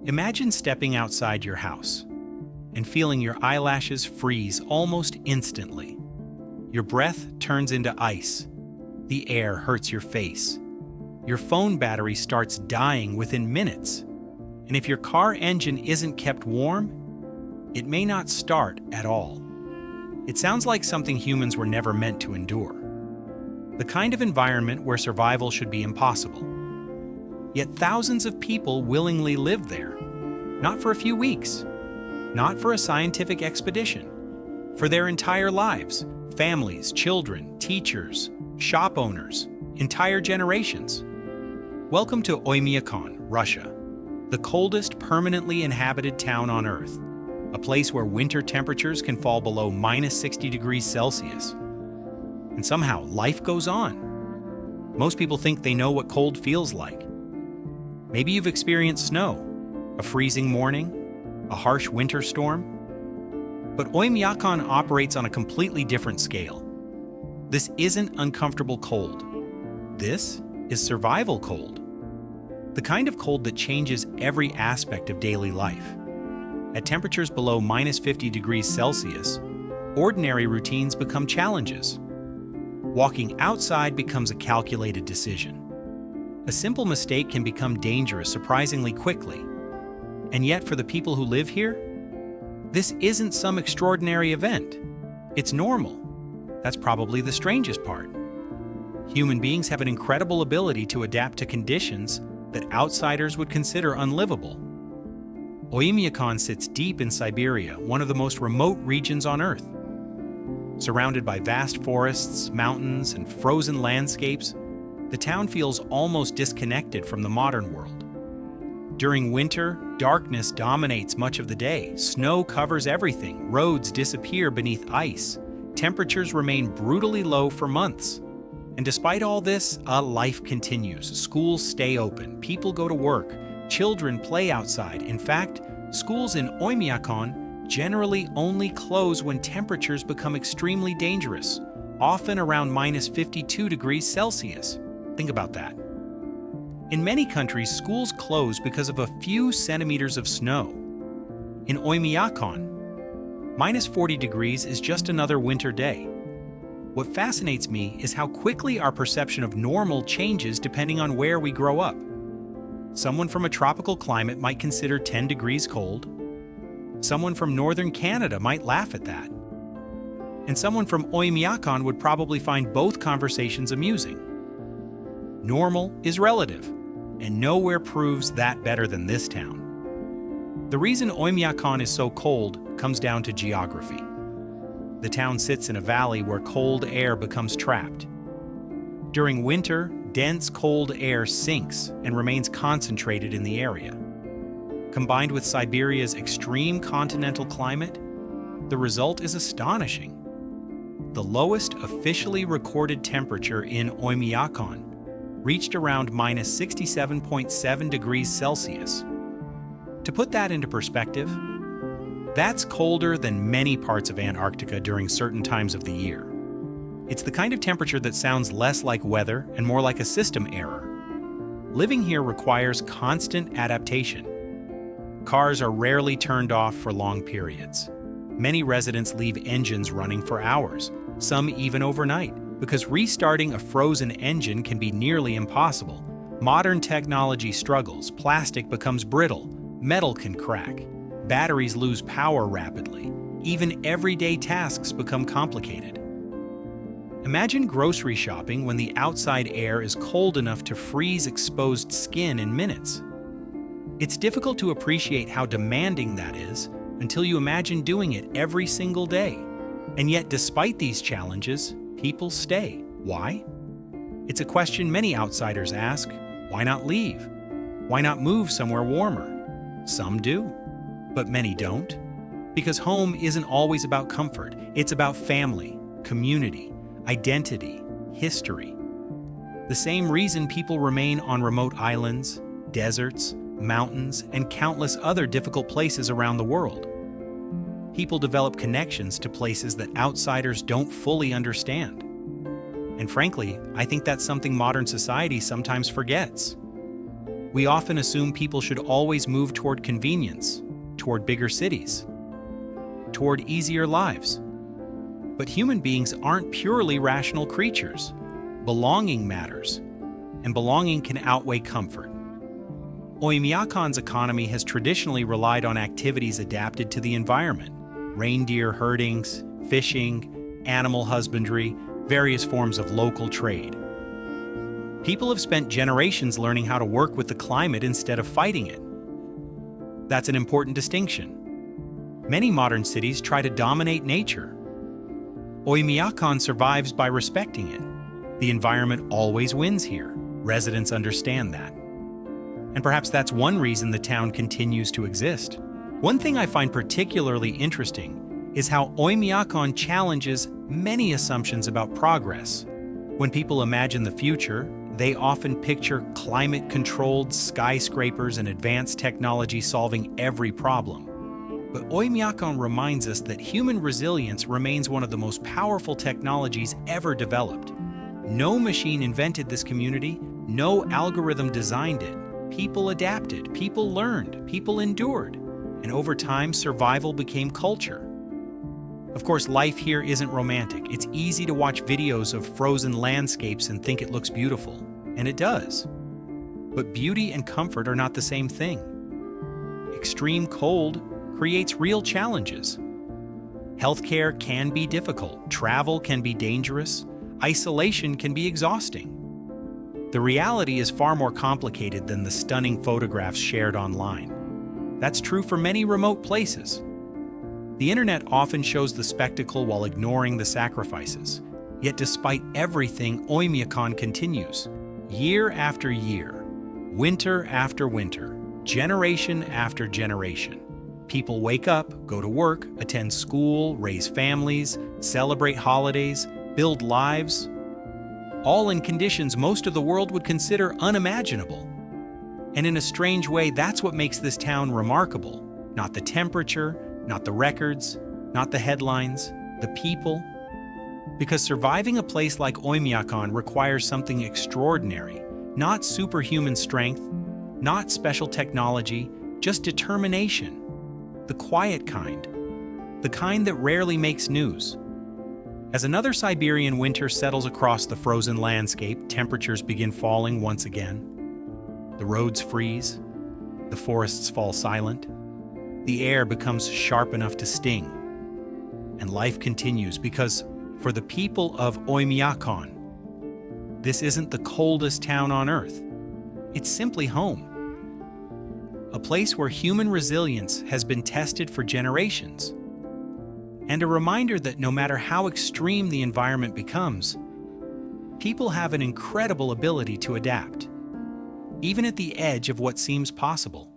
Imagine stepping outside your house and feeling your eyelashes freeze almost instantly. Your breath turns into ice. The air hurts your face. Your phone battery starts dying within minutes. And if your car engine isn't kept warm, it may not start at all. It sounds like something humans were never meant to endure. The kind of environment where survival should be impossible. Yet thousands of people willingly live there. Not for a few weeks. Not for a scientific expedition. For their entire lives. Families, children, teachers, shop owners, entire generations. Welcome to Oymyakon, Russia, the coldest permanently inhabited town on Earth, a place where winter temperatures can fall below -60 degrees Celsius. And somehow, life goes on. Most people think they know what cold feels like. Maybe you've experienced snow, a freezing morning, a harsh winter storm. But Oymyakon operates on a completely different scale. This isn't uncomfortable cold. This is survival cold. The kind of cold that changes every aspect of daily life. At temperatures below -50 degrees Celsius, ordinary routines become challenges. Walking outside becomes a calculated decision. A simple mistake can become dangerous surprisingly quickly. And yet, for the people who live here, this isn't some extraordinary event. It's normal. That's probably the strangest part. Human beings have an incredible ability to adapt to conditions that outsiders would consider unlivable. Oymyakon sits deep in Siberia, one of the most remote regions on Earth. Surrounded by vast forests, mountains, and frozen landscapes, the town feels almost disconnected from the modern world. During winter, darkness dominates much of the day. Snow covers everything. Roads disappear beneath ice. Temperatures remain brutally low for months. And despite all this, life continues. Schools stay open. People go to work. Children play outside. In fact, schools in Oymyakon generally only close when temperatures become extremely dangerous, often around -52 degrees Celsius. Think about that. In many countries, schools close because of a few centimeters of snow. In Oymyakon, -40 degrees is just another winter day. What fascinates me is how quickly our perception of normal changes depending on where we grow up. Someone from a tropical climate might consider 10 degrees cold. Someone from northern Canada might laugh at that. And someone from Oymyakon would probably find both conversations amusing. Normal is relative, and nowhere proves that better than this town. The reason Oymyakon is so cold comes down to geography. The town sits in a valley where cold air becomes trapped. During winter, dense cold air sinks and remains concentrated in the area. Combined with Siberia's extreme continental climate, the result is astonishing. The lowest officially recorded temperature in Oymyakon reached around -67.7 degrees Celsius. To put that into perspective, that's colder than many parts of Antarctica during certain times of the year. It's the kind of temperature that sounds less like weather and more like a system error. Living here requires constant adaptation. Cars are rarely turned off for long periods. Many residents leave engines running for hours, some even overnight, because restarting a frozen engine can be nearly impossible. Modern technology struggles, plastic becomes brittle, metal can crack, batteries lose power rapidly, even everyday tasks become complicated. Imagine grocery shopping when the outside air is cold enough to freeze exposed skin in minutes. It's difficult to appreciate how demanding that is until you imagine doing it every single day. And yet, despite these challenges, people stay. Why? It's a question many outsiders ask. Why not leave? Why not move somewhere warmer? Some do, but many don't. Because home isn't always about comfort. It's about family, community, identity, history. The same reason people remain on remote islands, deserts, mountains, and countless other difficult places around the world. People develop connections to places that outsiders don't fully understand. And frankly, I think that's something modern society sometimes forgets. We often assume people should always move toward convenience, toward bigger cities, toward easier lives. But human beings aren't purely rational creatures. Belonging matters, and belonging can outweigh comfort. Oymyakon's economy has traditionally relied on activities adapted to the environment: reindeer herdings, fishing, animal husbandry, various forms of local trade. People have spent generations learning how to work with the climate instead of fighting it. That's an important distinction. Many modern cities try to dominate nature. Oymyakon survives by respecting it. The environment always wins here. Residents understand that. And perhaps that's one reason the town continues to exist. One thing I find particularly interesting is how Oymyakon challenges many assumptions about progress. When people imagine the future, they often picture climate-controlled skyscrapers and advanced technology solving every problem. But Oymyakon reminds us that human resilience remains one of the most powerful technologies ever developed. No machine invented this community, no algorithm designed it. People adapted, people learned, people endured, and over time, survival became culture. Of course, life here isn't romantic. It's easy to watch videos of frozen landscapes and think it looks beautiful, and it does. But beauty and comfort are not the same thing. Extreme cold creates real challenges. Healthcare can be difficult, travel can be dangerous, isolation can be exhausting. The reality is far more complicated than the stunning photographs shared online. That's true for many remote places. The internet often shows the spectacle while ignoring the sacrifices. Yet despite everything, Oymyakon continues. Year after year, winter after winter, generation after generation. People wake up, go to work, attend school, raise families, celebrate holidays, build lives, all in conditions most of the world would consider unimaginable. And in a strange way, that's what makes this town remarkable. Not the temperature, not the records, not the headlines, the people. Because surviving a place like Oymyakon requires something extraordinary, not superhuman strength, not special technology, just determination. The quiet kind, the kind that rarely makes news. As another Siberian winter settles across the frozen landscape, temperatures begin falling once again. The roads freeze, the forests fall silent, the air becomes sharp enough to sting, and life continues because, for the people of Oymyakon, this isn't the coldest town on earth. It's simply home. A place where human resilience has been tested for generations. And a reminder that no matter how extreme the environment becomes, people have an incredible ability to adapt, even at the edge of what seems possible.